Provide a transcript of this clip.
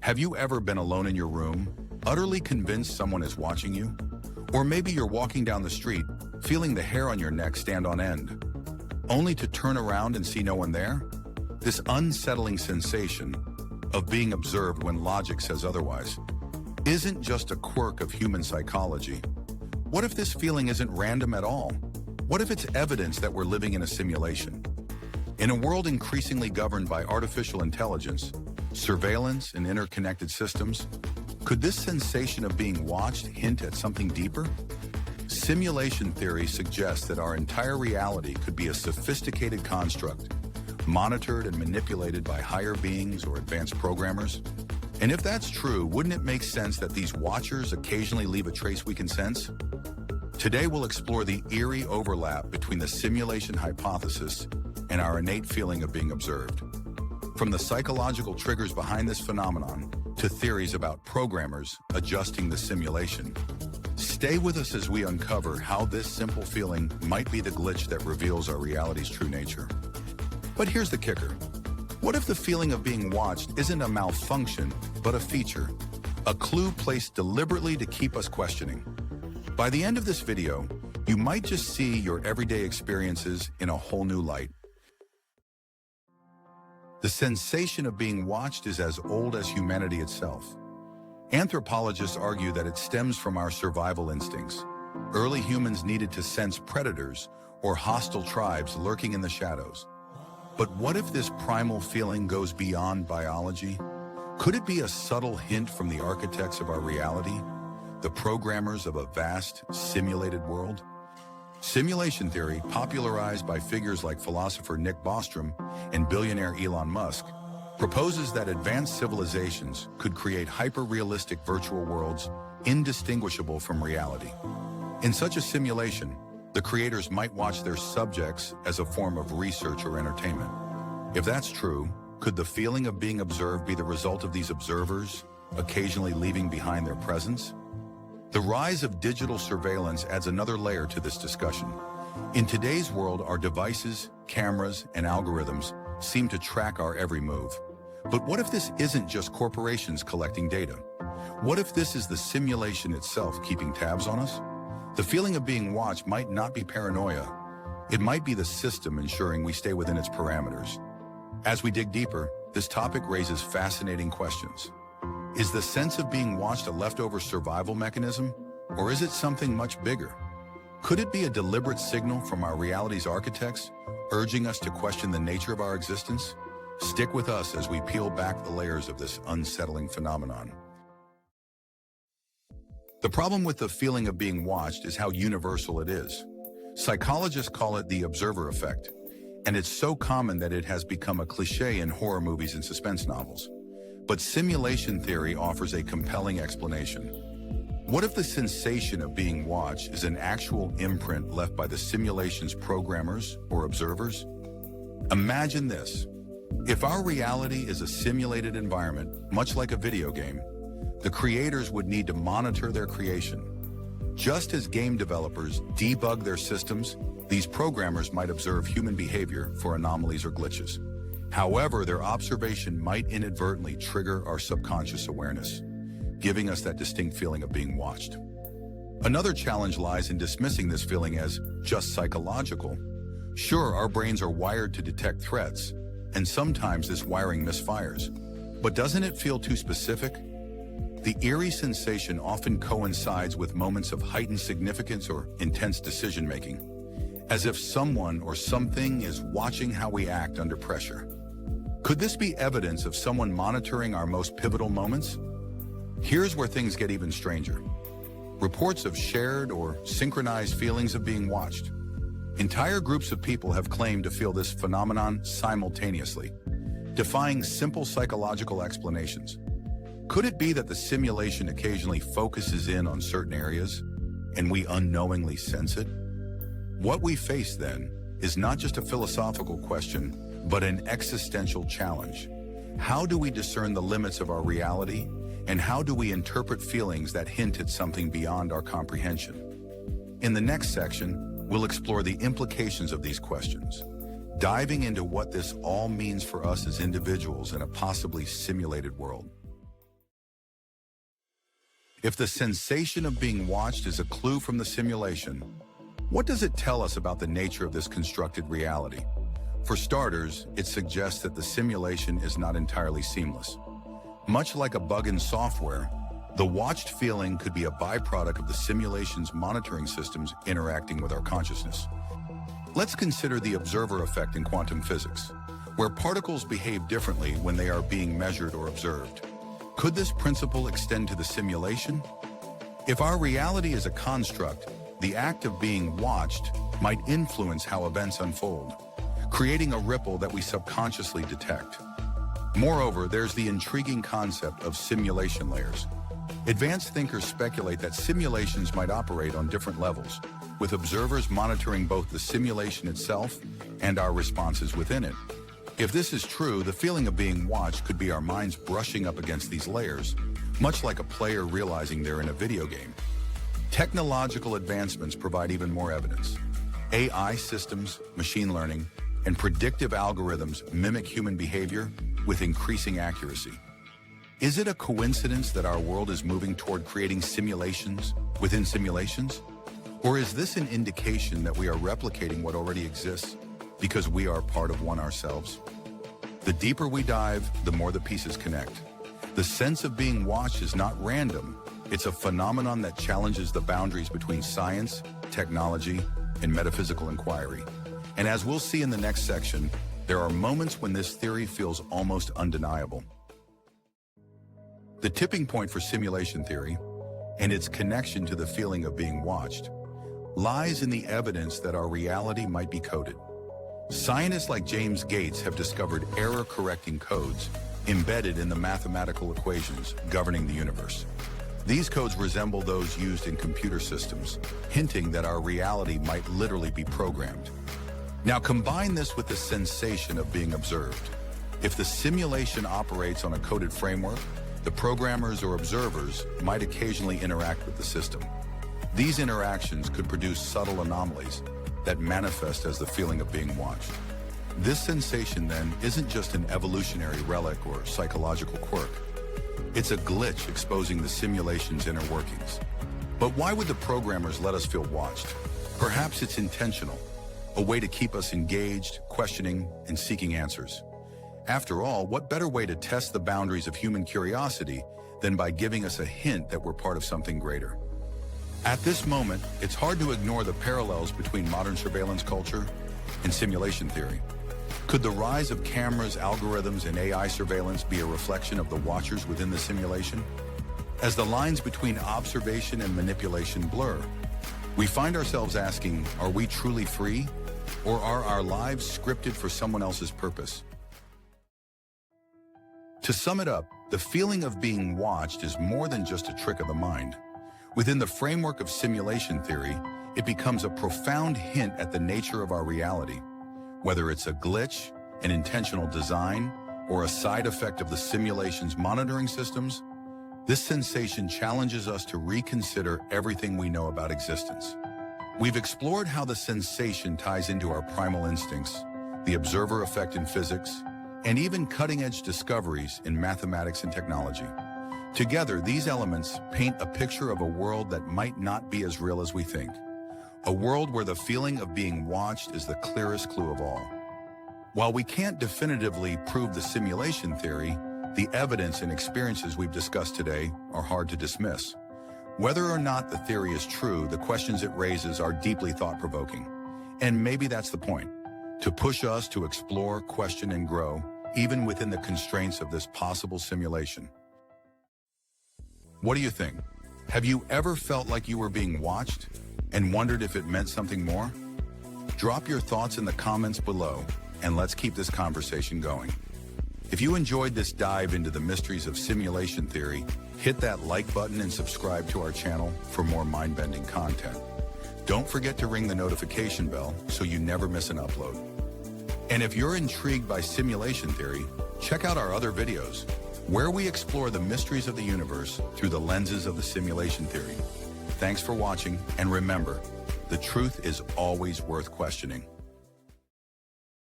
Have you ever been alone in your room, utterly convinced someone is watching you? Or maybe you're walking down the street, feeling the hair on your neck stand on end, only to turn around and see no one there? This unsettling sensation of being observed when logic says otherwise isn't just a quirk of human psychology. What if this feeling isn't random at all? What if it's evidence that we're living in a simulation? In a world increasingly governed by artificial intelligence, surveillance, and interconnected systems, could this sensation of being watched hint at something deeper? Simulation theory suggests that our entire reality could be a sophisticated construct, monitored and manipulated by higher beings or advanced programmers. And if that's true, wouldn't it make sense that these watchers occasionally leave a trace we can sense? Today we'll explore the eerie overlap between the simulation hypothesis and our innate feeling of being observed. From the psychological triggers behind this phenomenon to theories about programmers adjusting the simulation. Stay with us as we uncover how this simple feeling might be the glitch that reveals our reality's true nature. But here's the kicker. What if the feeling of being watched isn't a malfunction, but a feature? A clue placed deliberately to keep us questioning. By the end of this video, you might just see your everyday experiences in a whole new light. The sensation of being watched is as old as humanity itself. Anthropologists argue that it stems from our survival instincts. Early humans needed to sense predators or hostile tribes lurking in the shadows. But what if this primal feeling goes beyond biology? Could it be a subtle hint from the architects of our reality, the programmers of a vast, simulated world? Simulation theory, popularized by figures like philosopher Nick Bostrom and billionaire Elon Musk, proposes that advanced civilizations could create hyper-realistic virtual worlds indistinguishable from reality. In such a simulation, the creators might watch their subjects as a form of research or entertainment. If that's true, could the feeling of being observed be the result of these observers occasionally leaving behind their presence? The rise of digital surveillance adds another layer to this discussion. In today's world, our devices, cameras, and algorithms seem to track our every move. But what if this isn't just corporations collecting data? What if this is the simulation itself keeping tabs on us? The feeling of being watched might not be paranoia. It might be the system ensuring we stay within its parameters. As we dig deeper, this topic raises fascinating questions. Is the sense of being watched a leftover survival mechanism, or is it something much bigger? Could it be a deliberate signal from our reality's architects, urging us to question the nature of our existence? Stick with us as we peel back the layers of this unsettling phenomenon. The problem with the feeling of being watched is how universal it is. Psychologists call it the observer effect, and it's so common that it has become a cliché in horror movies and suspense novels. But simulation theory offers a compelling explanation. What if the sensation of being watched is an actual imprint left by the simulation's programmers or observers? Imagine this. If our reality is a simulated environment, much like a video game, the creators would need to monitor their creation. Just as game developers debug their systems, these programmers might observe human behavior for anomalies or glitches. However, their observation might inadvertently trigger our subconscious awareness, giving us that distinct feeling of being watched. Another challenge lies in dismissing this feeling as just psychological. Sure, our brains are wired to detect threats, and sometimes this wiring misfires. But doesn't it feel too specific? The eerie sensation often coincides with moments of heightened significance or intense decision-making, as if someone or something is watching how we act under pressure. Could this be evidence of someone monitoring our most pivotal moments? Here's where things get even stranger. Reports of shared or synchronized feelings of being watched. Entire groups of people have claimed to feel this phenomenon simultaneously, defying simple psychological explanations. Could it be that the simulation occasionally focuses in on certain areas, and we unknowingly sense it? What we face, then, is not just a philosophical question, but an existential challenge. How do we discern the limits of our reality, and how do we interpret feelings that hint at something beyond our comprehension? In the next section, we'll explore the implications of these questions, diving into what this all means for us as individuals in a possibly simulated world. If the sensation of being watched is a clue from the simulation, what does it tell us about the nature of this constructed reality? For starters, it suggests that the simulation is not entirely seamless. Much like a bug in software, the watched feeling could be a byproduct of the simulation's monitoring systems interacting with our consciousness. Let's consider the observer effect in quantum physics, where particles behave differently when they are being measured or observed. Could this principle extend to the simulation? If our reality is a construct, the act of being watched might influence how events unfold, creating a ripple that we subconsciously detect. Moreover, there's the intriguing concept of simulation layers. Advanced thinkers speculate that simulations might operate on different levels, with observers monitoring both the simulation itself and our responses within it. If this is true, the feeling of being watched could be our minds brushing up against these layers, much like a player realizing they're in a video game. Technological advancements provide even more evidence. AI systems, machine learning, and predictive algorithms mimic human behavior with increasing accuracy. Is it a coincidence that our world is moving toward creating simulations within simulations? Or is this an indication that we are replicating what already exists because we are part of one ourselves? The deeper we dive, the more the pieces connect. The sense of being watched is not random. It's a phenomenon that challenges the boundaries between science, technology, and metaphysical inquiry. And as we'll see in the next section, there are moments when this theory feels almost undeniable. The tipping point for simulation theory, and its connection to the feeling of being watched, lies in the evidence that our reality might be coded. Scientists like James Gates have discovered error-correcting codes embedded in the mathematical equations governing the universe. These codes resemble those used in computer systems, hinting that our reality might literally be programmed. Now combine this with the sensation of being observed. If the simulation operates on a coded framework, the programmers or observers might occasionally interact with the system. These interactions could produce subtle anomalies that manifest as the feeling of being watched. This sensation, then, isn't just an evolutionary relic or psychological quirk. It's a glitch exposing the simulation's inner workings. But why would the programmers let us feel watched? Perhaps it's intentional, a way to keep us engaged, questioning, and seeking answers. After all, what better way to test the boundaries of human curiosity than by giving us a hint that we're part of something greater? At this moment, it's hard to ignore the parallels between modern surveillance culture and simulation theory. Could the rise of cameras, algorithms, and AI surveillance be a reflection of the watchers within the simulation? As the lines between observation and manipulation blur, we find ourselves asking, are we truly free, or are our lives scripted for someone else's purpose? To sum it up, the feeling of being watched is more than just a trick of the mind. Within the framework of simulation theory, it becomes a profound hint at the nature of our reality. Whether it's a glitch, an intentional design, or a side effect of the simulation's monitoring systems, this sensation challenges us to reconsider everything we know about existence. We've explored how the sensation ties into our primal instincts, the observer effect in physics, and even cutting-edge discoveries in mathematics and technology. Together, these elements paint a picture of a world that might not be as real as we think. A world where the feeling of being watched is the clearest clue of all. While we can't definitively prove the simulation theory, the evidence and experiences we've discussed today are hard to dismiss. Whether or not the theory is true, the questions it raises are deeply thought-provoking. And maybe that's the point, to push us to explore, question, and grow, even within the constraints of this possible simulation. What do you think? Have you ever felt like you were being watched and wondered if it meant something more? Drop your thoughts in the comments below, and let's keep this conversation going. If you enjoyed this dive into the mysteries of simulation theory, hit that like button and subscribe to our channel for more mind-bending content. Don't forget to ring the notification bell so you never miss an upload. And if you're intrigued by simulation theory, check out our other videos, where we explore the mysteries of the universe through the lenses of the simulation theory. Thanks for watching, and remember, the truth is always worth questioning.